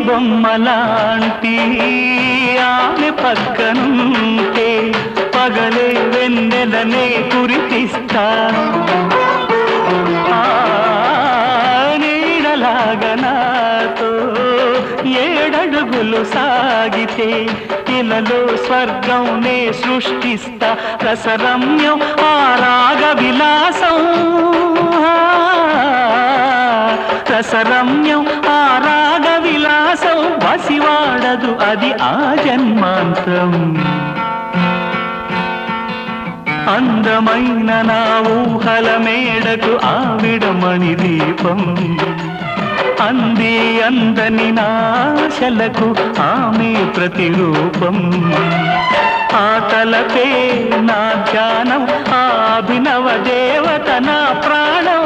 బొమ్మలాంటి ఆమె పక్కనుంటే పగలే వెన్నెలనే కురిపిస్తా నీడలాగా నాతో ఏడడుగులు సాగితే ఇలలో స్వర్గంనే సృష్టిస్తా రసరమ్యం ఆ రాగ విలాసం రసరమ్యం ఆ రాగ విలాసం వసివాడదు అది ఆ జన్మాంతం అందమైన నా ఊహల మేడకు ఆవిడమణి దీపం అంది అందని నాశలకు ఆమె ప్రతిరూపం ఆ తలపే నా ధ్యానం ఆ అభినవ దేవత నా ప్రాణం